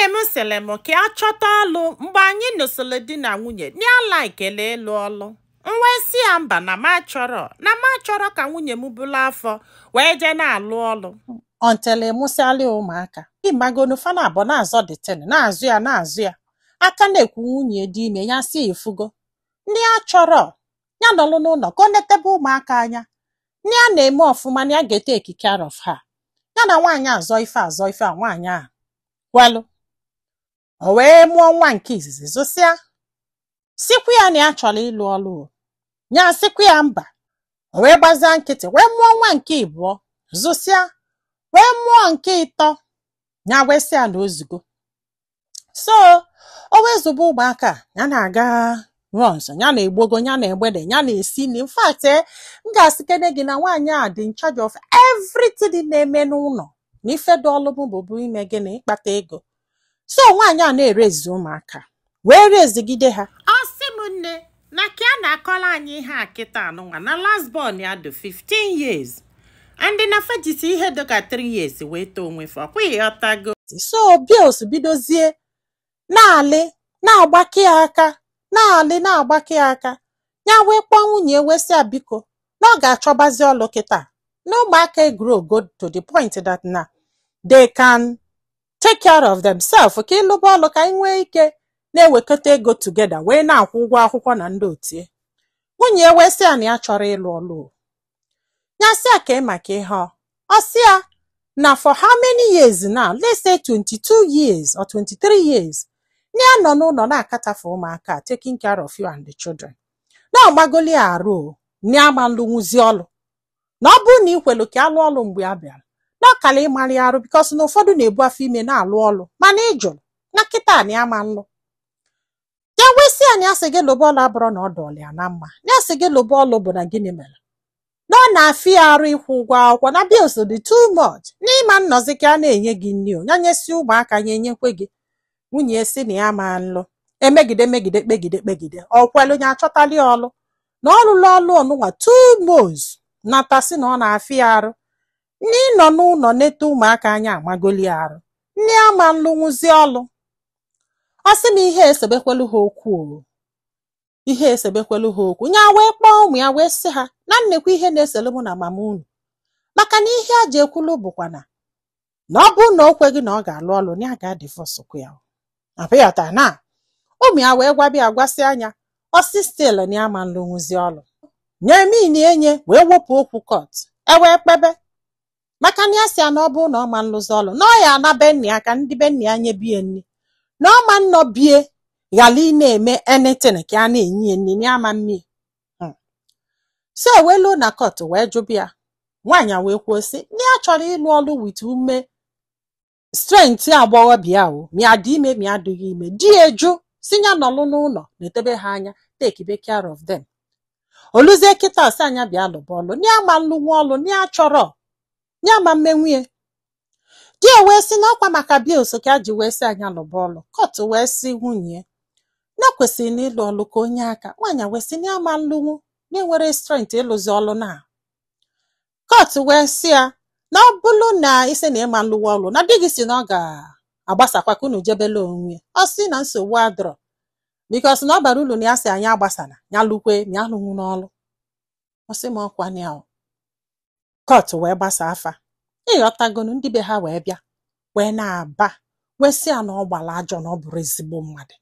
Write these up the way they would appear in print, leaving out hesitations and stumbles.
Nwunye m sịrị m ka a chọta ọlụ mgbe anyị nụsịrị di na nwunye n'ala ekele ịlụ ọlụ. M wee sị ya mba na m achọrọ ka nwunye m bụrụ afọ wee jee na-alụ ọlụ. Ọntele mụsịalị ụmụaka ịmagonu fana abụọ na-azọ dịtịn na-azụ ya aka na-ekwu nwunye dị ime ya si efugo ndị a chọrọ ya nọlụ n'ụlọ ka ọ netebe ụmụaka anya ndị a na-eme ọfụma na ya ga-ete ekike of ha ya na nwaanyị azọ ife a nwaanyị a kwelụ o wee mụọ nwa nke izizi zụsịa sikwu ya na ya chọrọ ịlụ ọlụ ya sikwu ya mba o wee gbazaa nkịtị wee mụọ nwa nke ịbụọ zụsịa wee mụọ nke ịtọ ya wee sị ya na ozugbo so o wee zụba ụmụaka ya na-aga runs ya na-egbogo ya na-egbede ya na-esi nri. In fact m ga-asịkene gị na nwaanyị a dị in charge of everything na-eme n'ụlọ na ife dị ọlụ bụ ime gị na ịkpata ego. So nwaanyị a na-erezi ụmụaka wee rezigide ha. Ọ sị m nne na ka a na-akọrọ anyị ihe a kịta anụnwa na last born ya dị 15 years and na fejisi ihe dịka 3 years wee too onwe fa ọkwa ịghọtago. So bills bidozie na-alị na-agbake ya aka ya wee kpọọ nwunye wesịa biko na ọ ga-achọbazi ọlụ kịta na ụmụaka grow good to the point that na they can take care of themselves ka ịlụba ọlụ ka anyị nwee ike na-ewekọta ego together wee na-akwụ ụgwọ akwụkwọ na ndị otie. Nwunye wesịa na ya chọrọ ịlụ ọlụ ya sịa ka ị maka ihe ọ sịa na for how many years now, let's say 22 years or 23 years na ya nọ n'ụlọ na-akatafe ụmụaka taking care of you and the children na-agbagoli arụ na amalụnwuzi ọlụ na ọ bụrụ na ikwelu ka alụ ọlụ mgbe a bịara na ọkala ịmarị arụ because na ụfọdụ na-ebu afọ ime na-alụ ọlụ mana ịjụrụ na kịta na ya ma nlụ ya wesị anyị asị gị lụba ọlụ abụrụ na ọ dọọlụ ya na mma ya asị gị lụba ọlụ bụ na gịnị mere na ọ na-afị arụ ịkwụ ụgwọ akwụkwọ na bills dị too much n'ịma nnọzi ka a na-enye gị nri ya nyesi ụmụaka ya enyekwe gị. Nwunye si na ya ma nlụ kpegide ọ kwelu ya achọtali ọlụ na ọ lụrụ ọlụ ọnụnwa 2 months natasị na ọ na-afị arụ ndị nọ n'ụlọ nete ụmụaka anya amagoli arụ ndị ama nlụnwuzi ọlụ. Ọ sị m ihe esebekwelu ha okwu nya wee kpọọ ụmụ ya wee sị ha na nnekwu ihe na-eselu mụ na mama unu maka na ihe a ji ekwulu bụkwa na ọ bụ na o kweghị na ọ ga-alụ ọlụ na ya ga-adivọsụkwu ya abịata na ụmụ ya wee gwasị anya ọsị stil na ya ma nlụnwuzi ọlụ nye min enye wee wepụ okwu kọt ewee kpebe maka na ya si ya na ọ bụ na ọ ma nlụzi ọlụ na ọ ya ana be nna ya ka ndị be nna ya nye bie nri na ọ ma nnọ bie ghara ị na-eme anything ka a na-enye nri na ya ma mmiri. So wee luo na kọt wee jụbụ ya nwaanyị wee kwuo sị na ya chọrọ ịlụ ọlụ wit ume strength agbọghọbịa mịa dị ime mịa adịghị ime di eju si ya nọlụ n'ụlọ na-etebe ha anya take care of them. Oluzie kịta asị anya bịa lụba ọlụ ya ma nlụnwa ọlụ ya chọrọ ya ma mmenwunye di wee sị na ọkwa maka bills ka ji wee sị anya lụba ọlụ. Kọt wee sị nwunye na kwesịrị na ịlụ ọlụ ka onye aka nwaanyị wee sị na ya ma nlụnwu na enwere strength ịlụzi ọlụ na Kọt wee sị ya na ọ bụrụ na isi na ịma nlụwa ọlụ na di gị si na ọ ga-agbasakwa ka unu jebele onwe ọ sị na nsogbu adọrọ because na ọ bara ulu na ya si anyị agbasana ya lụkwe ma ya lụnwu n'ọlụ. Ọ sị ma ọkwa ya Kọt wee gbasa afa ịghọtagonu ndị be ha wee bịa wee na-aba wee sị ya na ọ gbara ajọ na ọ bụrụ ezigbo mmadụ.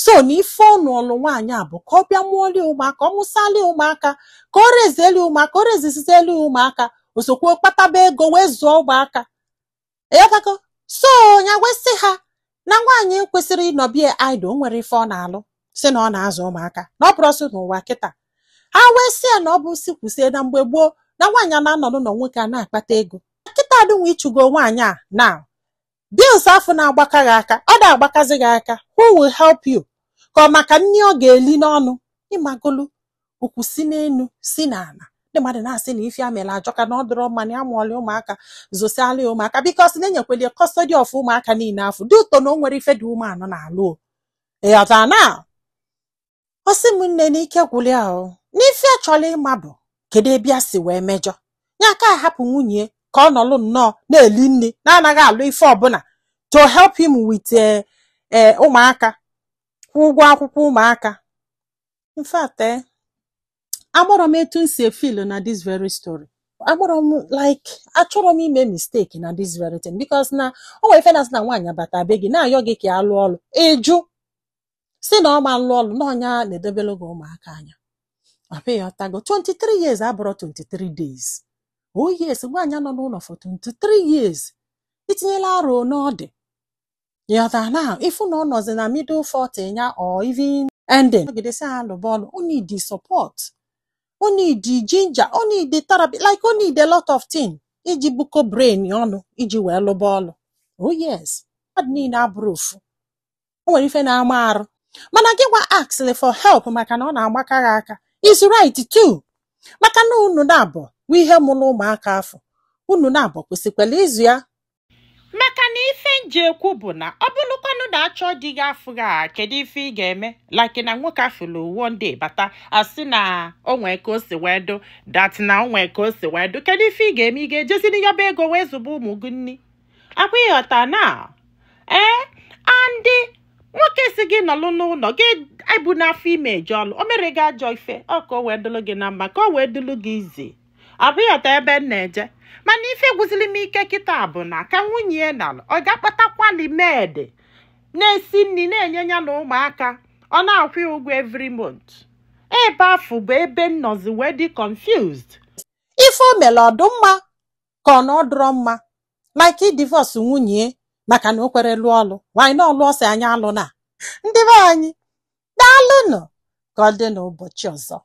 So na ife ọnụ ọlụ nwaanyị a bụ ka ọ bịa mụọli ụmụaka ọ mụsali ụmụaka ka ọ rezieli ụmụaka ọ rezizizeli ụmụaka osokwu kpataba ego wee zụọ ụmụaka ịghọtago. So ya wee sị ha na nwaanyị kwesịrị ịnọbie idol o nwere ife ọ na-alụ si na ọ na-azụ ụmụaka na ọ bụrụ ọsọ n'ụwa kịta ha wee sị ya na ọ bụ si kwusie na mgbe gboo na nwaanyị a na-anọdụ na nwoke a na-akpata ego kịta adịnwa ichugo nwaanyị a na bills afọ na-agbaka gị aka ọ da-agbakazi gị aka who will help you ka ọ maka nri ọ ga-eli n'ọnụ ịmagolu ukwu si n'enu si n'ala ndị mmadụ na-asị na ife amela ajọka na ọ dịrọ mma na ya mụọli ụmụaka zosiali ụmụaka bikos na-enyekweli kọstọdi of ụmụaka niile afọ dị ụtọ na o nwere ife dị umeanụ na-alụ ịghọta na ọ sị m nne n'ike gwụli ahụ n'ife chọrọ ịma bụ kedu ebe ya si wee mejọ ya ka hapụ nwunye ka ọ nọlụ nnọọ na-eli nri na-anaghị alụ ife ọbụla to help him with ụmụaka, kwụ ụgwọ akwụkwọ ụmụaka. In fact, agbọrọ m etu m si feel na this very story. Agbọrọ m like achọrọ m ime mistake na this very thing because na o nwere ife na-asị na nwaanyị abata be gị na-ayọ gị ka ya lụọ ọlụ ịjụ si na ọ ma lụọ ọlụ na ọnya na-edebelu gị ụmụaka anya. Apịghọtago 23 years abụrụ 23 days. Oh yes, nwaanyị nọ n'ụlọ for 23 years. Itinyela arụ n'ọdị. Yọta na ifu na ọ nọzi na middle 40 ya or even ending. Ogedesi alụba ọlụ, o need the support. O need the ginger, o need the therapy, like o need a lot of things. Iji buko brain ọnụ, iji wee lụba ọlụ. Oh yes, mmadụ niile abụrụ ofu. O nwere ife na-ama arụ. Mana gị gwa ask for help maka na ọ na-agbaka gị aka. Is right too. Maka na unu na-abụ ihe mụrụ ụmụaka afọ. Unu na-abụ kwesịkwara izu ya. Maka na ife nji ekwu bụ na ọ bụrụkwanụ na-achọ di gị afụ gị kedu ife ị ga-eme like na nwoke afụlụ one day bata asị na o nwee ka o si wee do that na o nwee ka o si wee do kedu ife ị ga-eme ị ga-ejeziri yọba ego wee zụba ụmụ gị nni akwa ịghọta na andị nwoke si gị nọlụ n'ụlọ gị ebu n'afọ ime eje ọlụ o mere gị ajọ ife ọ ka o wee dụlụ gị na mma ka o wee dụlụ gị izi abịghọta ebe m na-eje mana ife gwụziri m ike kịta bụ na ka nwunye nalụ ọ ga-akpatakwali med na-esi nri na-enye ya na ụmụaka ọ na-akwụ ya ụgwọ every month ebe afọ bụ ebe nnọzi wee dị confused. Ife o mere ọdụ mma ka ọ na ọ dụrọ mma like divorce nwunye maka na o kwere lụọ ọlụ nwaanyị na ọlụ ọsọ anya alụ na ndị be anyị daalụnụ ka ọ dị n'ụbọchị ọzọ.